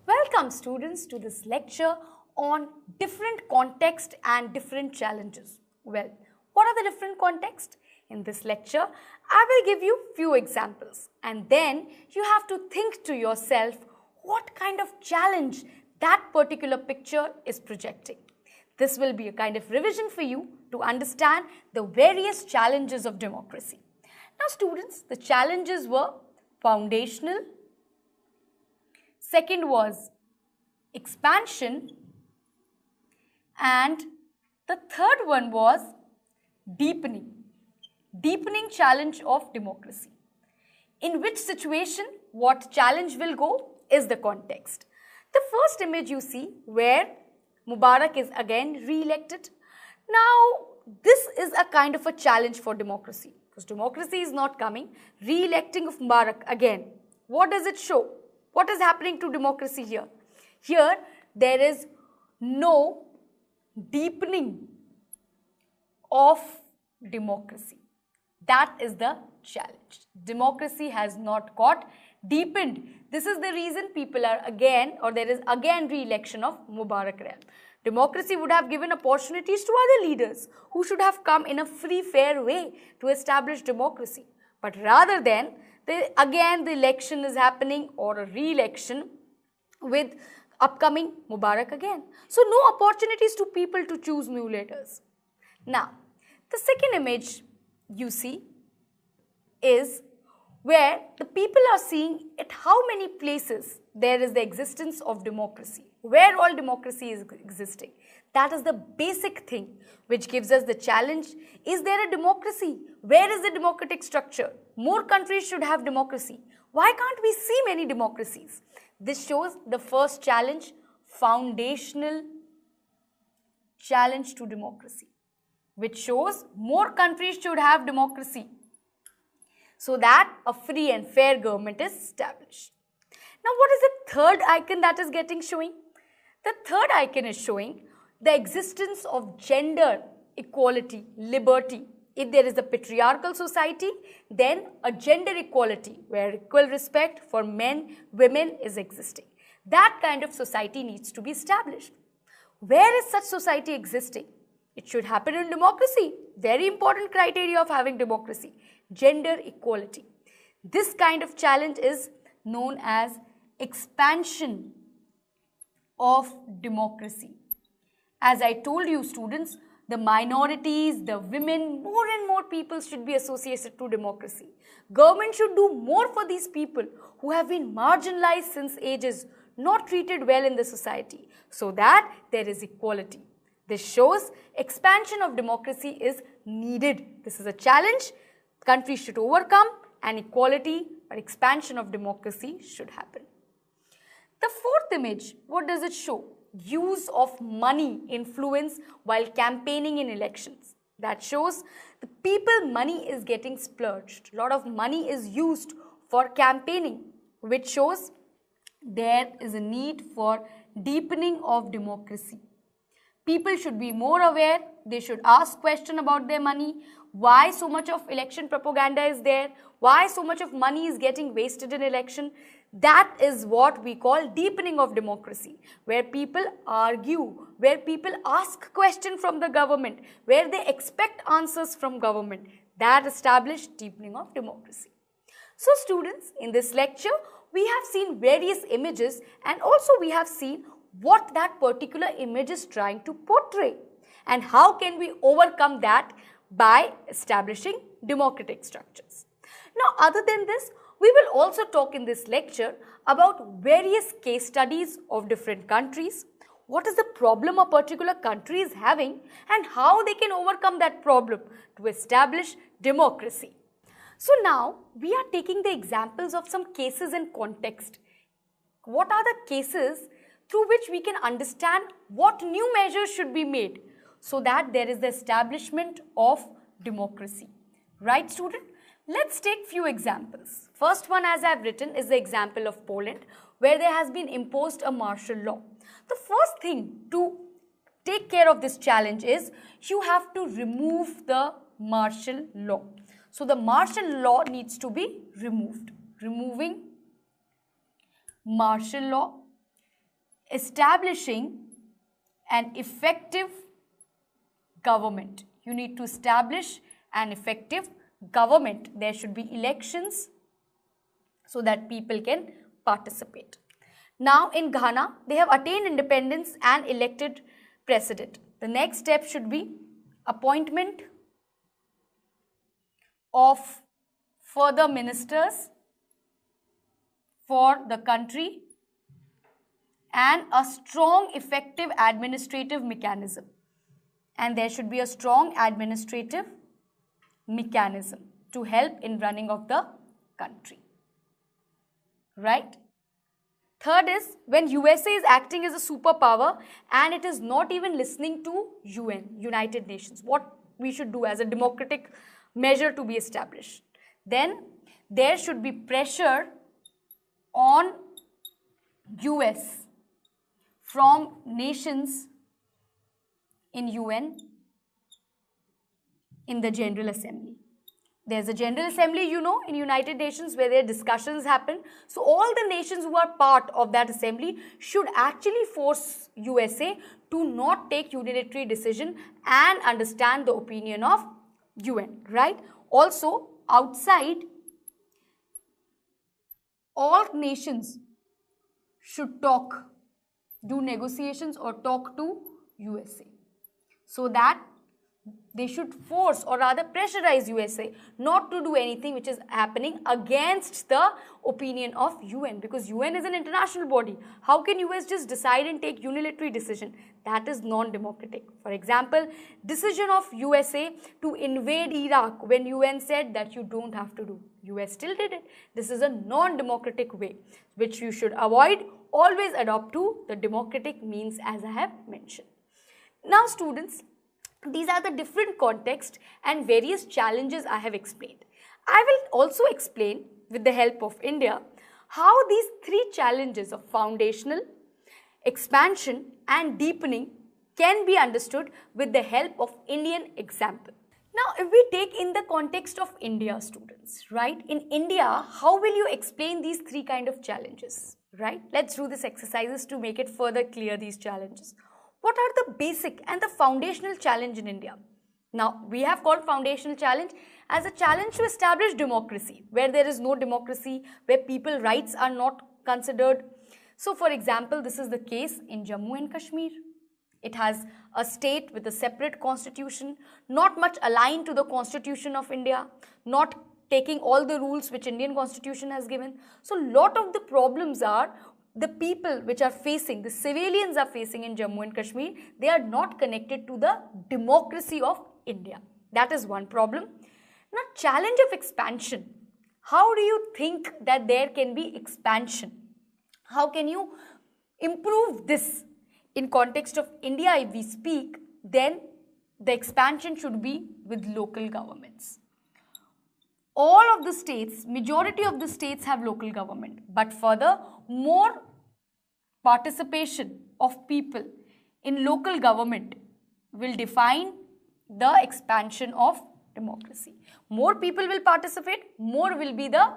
Welcome students to this lecture on different context and different challenges. Well, what are the different contexts? In this lecture, I will give you few examples and then you have to think to yourself what kind of challenge that particular picture is projecting. This will be a kind of revision for you to understand the various challenges of democracy. Now students, the challenges were foundational, second was expansion, and the third one was deepening challenge of democracy. In which situation what challenge will go is the context. The first image you see where Mubarak is again re-elected. Now this is a kind of a challenge for democracy because democracy is not coming. Re-electing of Mubarak again. What does it show? What is happening to democracy here? Here there is no deepening of democracy. That is the challenge. Democracy has not got deepened. This is the reason people are again, or there is again re-election of Mubarak realm. Democracy would have given opportunities to other leaders who should have come in a free, fair way to establish democracy. But rather than, again the election is happening or a re-election with upcoming Mubarak again. So no opportunities to people to choose new leaders. Now, the second image you see is where the people are seeing at how many places there is the existence of democracy, where all democracy is existing. That is the basic thing which gives us the challenge. Is there a democracy? Where is the democratic structure? More countries should have democracy. Why can't we see many democracies? This shows the first challenge, foundational challenge to democracy, which shows more countries should have democracy so that a free and fair government is established. Now, what is the third icon that is getting showing? The third icon is showing the existence of gender equality, liberty. If there is a patriarchal society, then a gender equality where equal respect for men, women is existing. That kind of society needs to be established. Where is such society existing? It should happen in democracy. Very important criteria of having democracy. Gender equality. This kind of challenge is known as expansion of democracy. As I told you students, the minorities, the women, more and more people should be associated to democracy. Government should do more for these people who have been marginalized since ages, not treated well in the society, so that there is equality. This shows expansion of democracy is needed. This is a challenge countries should overcome, and equality or expansion of democracy should happen. The fourth image, what does it show? Use of money influence while campaigning in elections. That shows the people money is getting splurged. A lot of money is used for campaigning, which shows there is a need for deepening of democracy. People should be more aware. They should ask questions about their money. Why so much of election propaganda is there? Why so much of money is getting wasted in election? That is what we call deepening of democracy, where people argue, where people ask questions from the government, where they expect answers from government. That established deepening of democracy. So students, in this lecture, we have seen various images and also we have seen what that particular image is trying to portray and how can we overcome that by establishing democratic structures. Now, other than this, we will also talk in this lecture about various case studies of different countries, what is the problem a particular country is having and how they can overcome that problem to establish democracy. So now, we are taking the examples of some cases in context. What are the cases through which we can understand what new measures should be made so that there is the establishment of democracy. Right, student? Let's take few examples. First one, as I have written, is the example of Poland, where there has been imposed a martial law. The first thing to take care of this challenge is you have to remove the martial law. So the martial law needs to be removed. Removing martial law. establishing an effective government. You need to establish an effective government. There should be elections so that people can participate. Now in Ghana, they have attained independence and elected president. The next step should be appointment of further ministers for the country and a strong effective administrative mechanism. And there should be a strong administrative mechanism to help in running of the country. Right? Third is when USA is acting as a superpower and it is not even listening to UN, United Nations, what we should do as a democratic measure to be established. Then there should be pressure on US from nations in UN in the General Assembly. There's a General Assembly, you know, in United Nations where their discussions happen. So all the nations who are part of that assembly should actually force USA to not take unilateral decision and understand the opinion of UN, right? Also, outside, all nations should talk, do negotiations or talk to USA so that they should force or rather pressurize USA not to do anything which is happening against the opinion of UN, because UN is an international body. How can US just decide and take unilateral decision? That is non-democratic. For example, decision of USA to invade Iraq when UN said that you don't have to do. US still did it. This is a non-democratic way which you should avoid. Always adopt to the democratic means as I have mentioned. Now students, these are the different contexts and various challenges I have explained. I will also explain with the help of India how these three challenges of foundational, expansion and deepening can be understood with the help of Indian example. Now if we take in the context of India students, right? In India, how will you explain these three kind of challenges, right? Let's do this exercises to make it further clear these challenges. What are the basic and the foundational challenge in India? Now, we have called foundational challenge as a challenge to establish democracy, where there is no democracy, where people's rights are not considered. So, for example, this is the case in Jammu and Kashmir. It has a state with a separate constitution, not much aligned to the constitution of India, not taking all the rules which Indian constitution has given. So, lot of the problems are the people which are facing, the civilians are facing in Jammu and Kashmir, they are not connected to the democracy of India. That is one problem. Now, challenge of expansion. How do you think that there can be expansion? How can you improve this? In context of India, if we speak, then the expansion should be with local governments. All of the states, majority of the states have local government, but further, more participation of people in local government will define the expansion of democracy. More people will participate, more will be the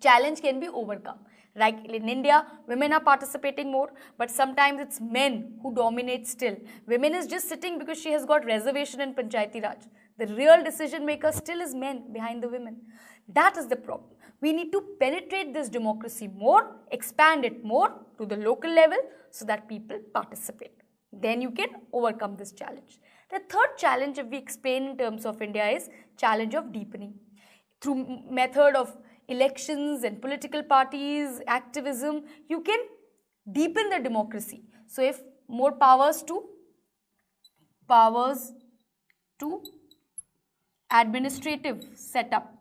challenge can be overcome. Like in India, women are participating more, but sometimes it's men who dominate still. Women is just sitting because she has got reservation in Panchayati Raj. The real decision maker still is men behind the women. That is the problem. We need to penetrate this democracy more, expand it more to the local level so that people participate. Then you can overcome this challenge. The third challenge, if we explain in terms of India, is challenge of deepening. Through method of elections and political parties, activism, you can deepen the democracy. So if more powers to administrative setup.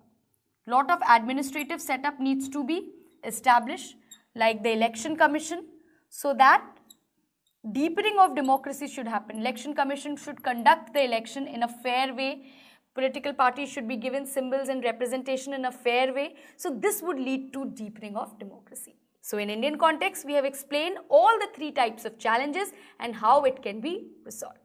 Lot of administrative setup needs to be established, like the election commission, so that deepening of democracy should happen. Election commission should conduct the election in a fair way. Political parties should be given symbols and representation in a fair way. So this would lead to deepening of democracy. So in Indian context, we have explained all the three types of challenges and how it can be resolved.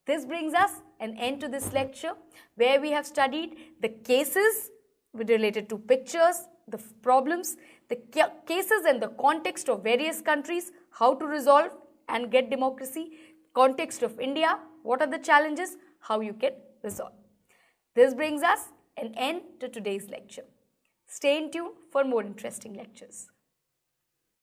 This brings us an end to this lecture, where we have studied the cases related to pictures, the problems, the cases and the context of various countries, how to resolve and get democracy, context of India, what are the challenges, how you can resolve. This brings us an end to today's lecture. Stay in tune for more interesting lectures.